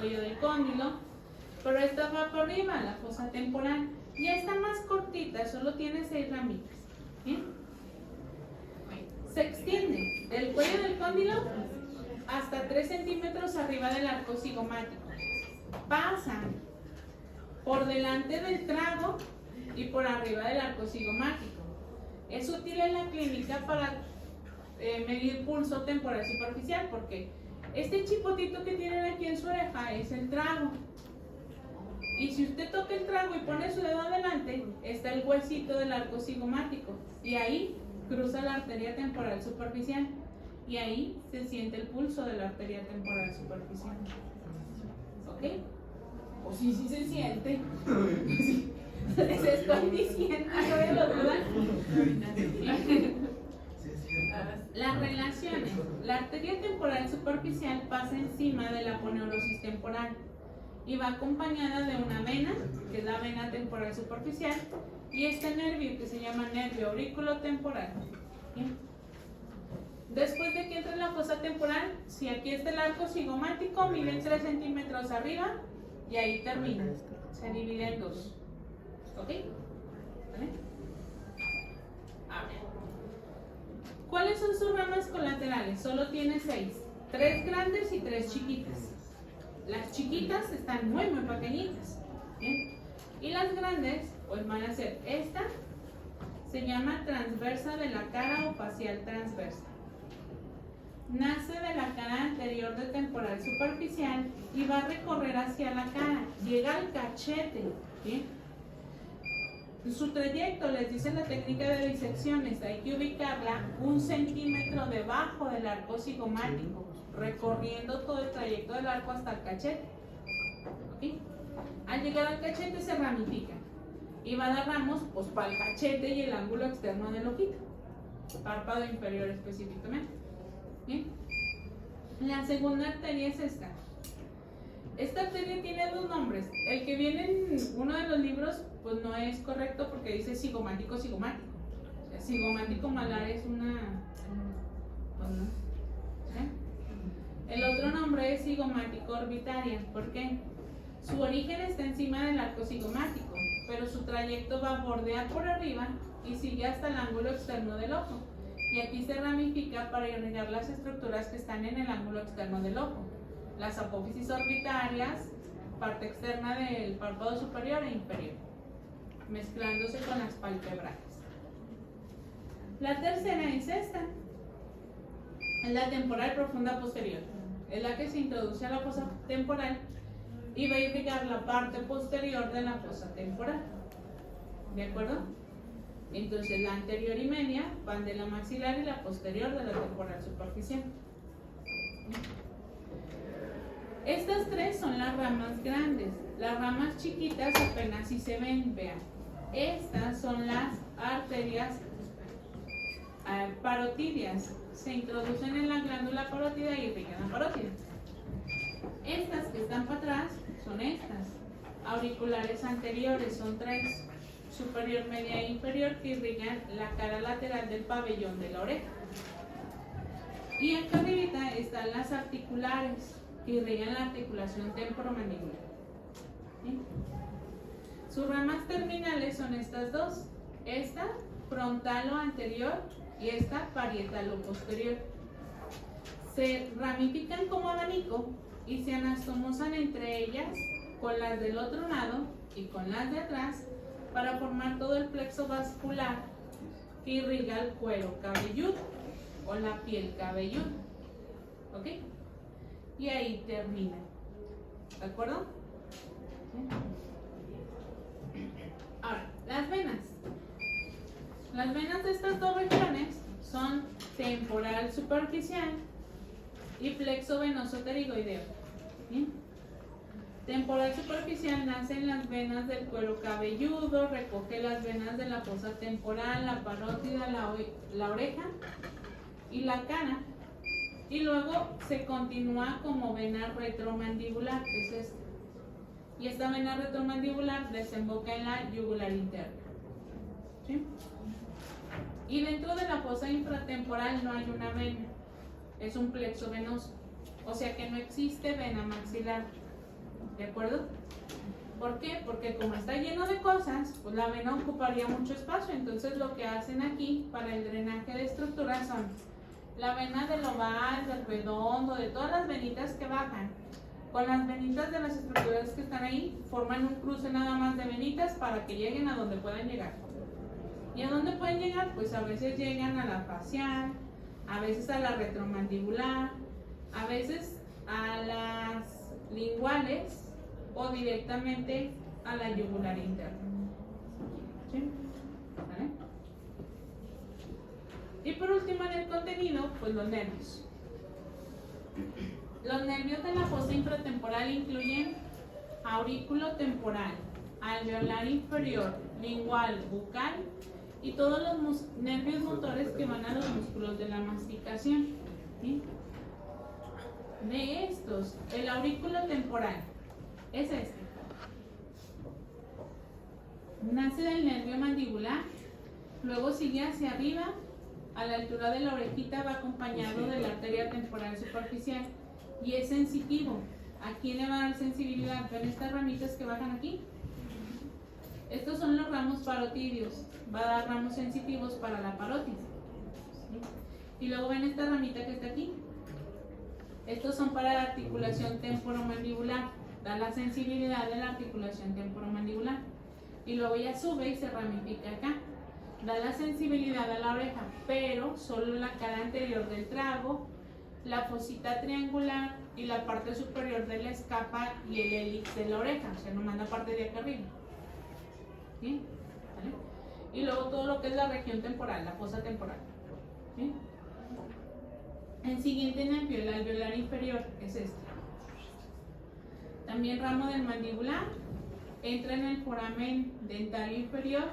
cuello del cóndilo, pero esta va por arriba, la fosa temporal. Y esta más cortita, solo tiene 6 ramitas. ¿Bien? Se extiende del cuello del cóndilo hasta 3 centímetros arriba del arco cigomático. Pasa por delante del trago y por arriba del arco cigomático. Es útil en la clínica para medir pulso temporal superficial, porque este chipotito que tienen aquí en su oreja es el trago. Y si usted toca el trago y pone su dedo adelante, está el huesito del arco cigomático. Y ahí cruza la arteria temporal superficial. Y ahí se siente el pulso de la arteria temporal superficial. ¿Ok? O sí se siente. Les estoy diciendo, no de lo dudan. Las relaciones. La arteria temporal superficial pasa encima de la aponeurosis temporal y va acompañada de una vena, que es la vena temporal superficial, y este nervio que se llama nervio auriculotemporal. ¿Bien? Después de que entre la fosa temporal, si aquí está el arco cigomático, mide 3 centímetros arriba y ahí termina. Se divide en 2. ¿Ok? ¿Vale? A ver. ¿Cuáles son sus ramas colaterales? Solo tiene 6. 3 grandes y 3 chiquitas. Las chiquitas están muy pequeñitas. ¿Bien? Y las grandes, pues van a ser esta, se llama transversa de la cara o facial transversa. Nace de la cara anterior de temporal superficial y va a recorrer hacia la cara. Llega al cachete. ¿Bien? Su trayecto, les dice la técnica de disecciones, hay que ubicarla 1 centímetro debajo del arco cigomático, recorriendo todo el trayecto del arco hasta el cachete. ¿Okay? Al llegar al cachete se ramifica y va a dar ramos pues, para el cachete y el ángulo externo del ojito, párpado inferior específicamente. ¿Bien? La segunda arteria es esta. Esta arteria tiene 2 nombres. El que viene en uno de los libros pues no es correcto porque dice cigomático. O sea, cigomático malar es una... Pues no. ¿Sí? El otro nombre es cigomático orbitaria. ¿Por qué? Su origen está encima del arco cigomático, pero su trayecto va a bordear por arriba y sigue hasta el ángulo externo del ojo. Y aquí se ramifica para irrigar las estructuras que están en el ángulo externo del ojo. Las apófisis orbitarias, parte externa del párpado superior e inferior, mezclándose con las palpebrales. La tercera es esta, es la temporal profunda posterior. Es la que se introduce a la fosa temporal y va a irrigar la parte posterior de la fosa temporal. ¿De acuerdo? Entonces la anterior y media van de la maxilar y la posterior de la temporal superficial. Estas 3 son las ramas grandes. Las ramas chiquitas apenas si se ven, vean. Estas son las arterias parotidias. Se introducen en la glándula parótida y irrigan la parótida. Estas que están para atrás son estas. Auriculares anteriores son 3. Superior, media e inferior, que irrigan la cara lateral del pabellón de la oreja. Y acá arribita están las articulares, que irrigan la articulación temporomandibular. ¿Sí? Sus ramas terminales son estas 2. Esta frontal o anterior y esta parietal o posterior. Se ramifican como abanico y se anastomosan entre ellas con las del otro lado y con las de atrás para formar todo el plexo vascular que irriga el cuero cabelludo o la piel cabelluda. ¿Ok? Y ahí termina. ¿De acuerdo? Ahora, las venas. Las venas de estas 2 regiones son temporal superficial y plexo venoso pterigoideo. ¿Bien? Temporal superficial nace en las venas del cuero cabelludo, recoge las venas de la fosa temporal, la parótida, la oreja y la cara, y luego se continúa como vena retromandibular, que es esta. Y esta vena retromandibular desemboca en la yugular interna. ¿Sí? Y dentro de la fosa infratemporal no hay una vena, es un plexo venoso, o sea que no existe vena maxilar. ¿De acuerdo? ¿Por qué? Porque como está lleno de cosas, pues la vena ocuparía mucho espacio. Entonces lo que hacen aquí para el drenaje de estructuras son la vena del oval, del redondo, de todas las venitas que bajan. Con las venitas de las estructuras que están ahí, forman un cruce nada más de venitas para que lleguen a donde puedan llegar. ¿Y a dónde pueden llegar? Pues a veces llegan a la facial, a veces a la retromandibular, a veces a las linguales o directamente a la yugular interna. ¿Sí? ¿Vale? Y por último en el contenido, pues los nervios. Los nervios de la fosa infratemporal incluyen aurículo temporal, alveolar inferior, lingual, bucal y todos los nervios motores que van a los músculos de la masticación. ¿Sí? De estos, el aurículo temporal es este. Nace del nervio mandibular, luego sigue hacia arriba, a la altura de la orejita va acompañado de la arteria temporal superficial y es sensitivo. ¿A quién le va a dar sensibilidad? ¿Ven estas ramitas que bajan aquí? Estos son los ramos parotidios. Va a dar ramos sensitivos para la parótida. ¿Sí? Y luego ven esta ramita que está aquí. Estos son para la articulación temporomandibular. Da la sensibilidad de la articulación temporomandibular. Y luego ya sube y se ramifica acá. Da la sensibilidad a la oreja, pero solo la cara anterior del trago, la fosita triangular y la parte superior de la escapa y el hélix de la oreja, o sea, nomás la parte de acá arriba. ¿Sí? ¿Vale? Y luego todo lo que es la región temporal, la fosa temporal. ¿Sí? El siguiente nervio, el alveolar inferior, es este. También ramo del mandibular, entra en el foramen dentario inferior,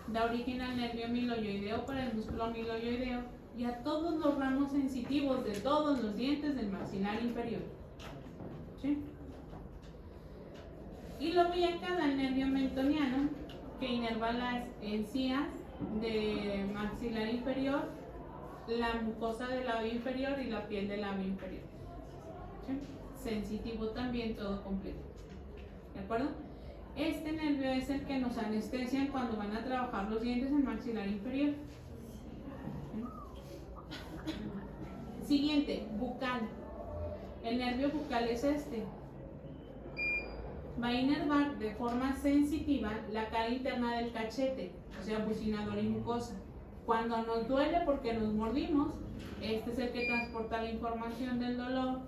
da origen al nervio miloioideo para el músculo miloioideo y a todos los ramos sensitivos de todos los dientes del maxilar inferior. ¿Sí? Y luego ya queda el nervio mentoniano, que inerva las encías de maxilar inferior, la mucosa del labio inferior y la piel del labio inferior. ¿Sí? Sensitivo también, todo completo. ¿De acuerdo? Este nervio es el que nos anestesian cuando van a trabajar los dientes en maxilar inferior. Siguiente, bucal. El nervio bucal es este. Va a inervar de forma sensitiva la cara interna del cachete, o sea, bucinador y mucosa. Cuando nos duele porque nos mordimos, este es el que transporta la información del dolor.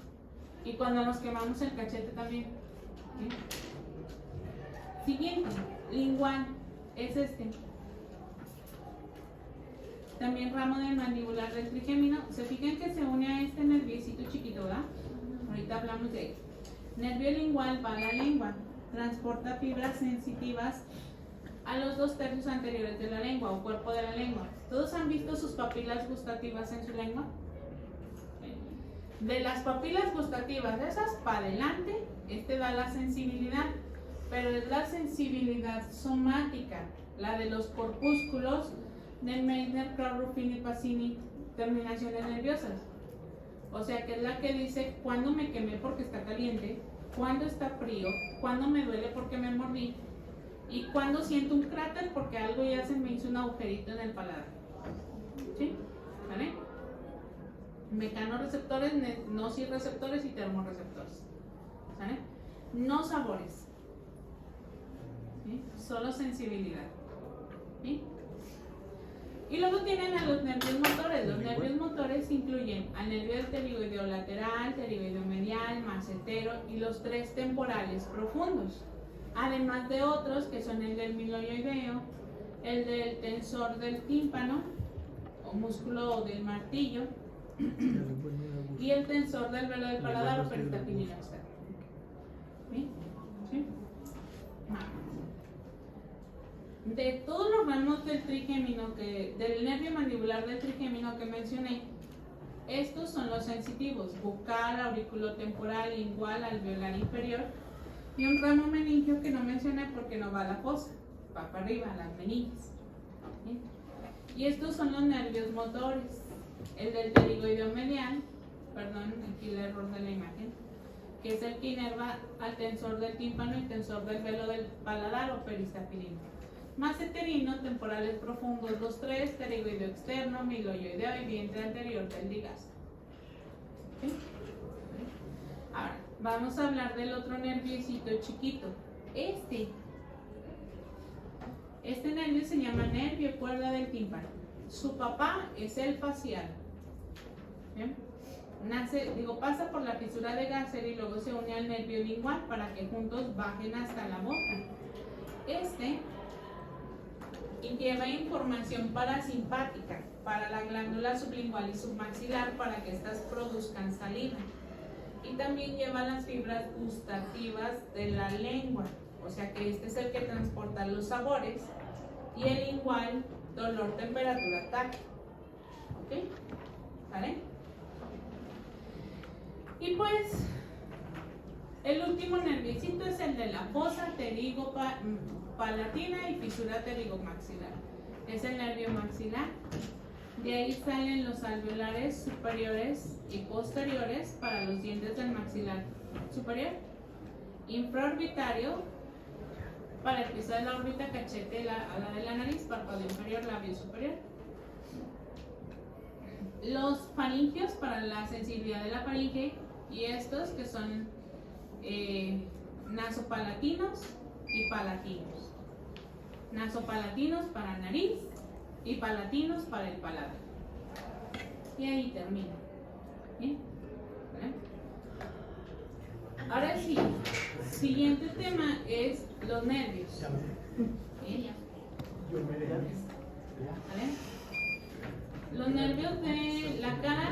Y cuando nos quemamos el cachete también. ¿Sí? Siguiente, lingual, es este. También ramo del mandibular del trigémino. Se fijan que se une a este nerviecito chiquito, ¿verdad? Ahorita hablamos de él. Nervio lingual va a la lengua, transporta fibras sensitivas a los 2/3 anteriores de la lengua o cuerpo de la lengua. ¿Todos han visto sus papilas gustativas en su lengua? De las papilas gustativas, esas para adelante, este da la sensibilidad, pero es la sensibilidad somática, la de los corpúsculos del Meissner, Krauss, Ruffini, Pacini, terminaciones nerviosas. O sea que es la que dice cuándo me quemé porque está caliente, cuándo está frío, cuándo me duele porque me mordí y cuándo siento un cráter porque algo ya se me hizo un agujerito en el paladar. ¿Sí? ¿Vale? Mecanorreceptores, nociceptores y termorreceptores. ¿Vale? No sabores. ¿Sí? Solo sensibilidad. ¿Sí? Y luego tienen a los nervios motores. Los nervios motores incluyen al nervio del pterigoideo lateral, pterigoideo medial, macetero y los 3 temporales profundos. Además de otros que son el del miloioideo, el del tensor del tímpano o músculo del martillo y el tensor del velo del paladar o peristaltíneo externo. ¿Sí? ¿Sí? De todos los ramos del trigémino, del nervio mandibular del trigémino que mencioné, estos son los sensitivos: bucal, auriculotemporal, lingual, alveolar inferior y un ramo meningio que no mencioné porque no va a la fosa, va para arriba, a las meninges. ¿Sí? Y estos son los nervios motores: el del pterigoideo medial, perdón, aquí el error de la imagen, que es el que inerva al tensor del tímpano y tensor del velo del paladar o peristapilino. Maseterino, temporales profundos los tres, pterigoideo externo, miloioideo y vientre anterior del digástro. ¿Sí? Ahora, vamos a hablar del otro nerviecito chiquito. Este nervio se llama nervio cuerda del tímpano. Su papá es el facial. ¿Bien? Pasa por la fisura de Gasser y luego se une al nervio lingual para que juntos bajen hasta la boca. Lleva información parasimpática para la glándula sublingual y submaxilar para que éstas produzcan saliva. Y también lleva las fibras gustativas de la lengua, o sea que este es el que transporta los sabores, y el lingual, dolor, temperatura, tacto. ¿Ok? ¿Vale? Y pues, el último nerviecito es el de la fosa pterigo-palatina y fisura pterigomaxilar. Es el nervio maxilar. De ahí salen los alveolares superiores y posteriores para los dientes del maxilar superior. Infraorbitario para el piso de la órbita, cachete, ala de la nariz, párpado inferior, labio superior. Los faringios para la sensibilidad de la faringe, y estos que son nasopalatinos y palatinos. Nasopalatinos para nariz y palatinos para el paladar. Y ahí termina. ¿Bien? ¿Vale? Ahora sí, siguiente tema es los nervios. ¿Bien? ¿Vale? Los nervios de la cara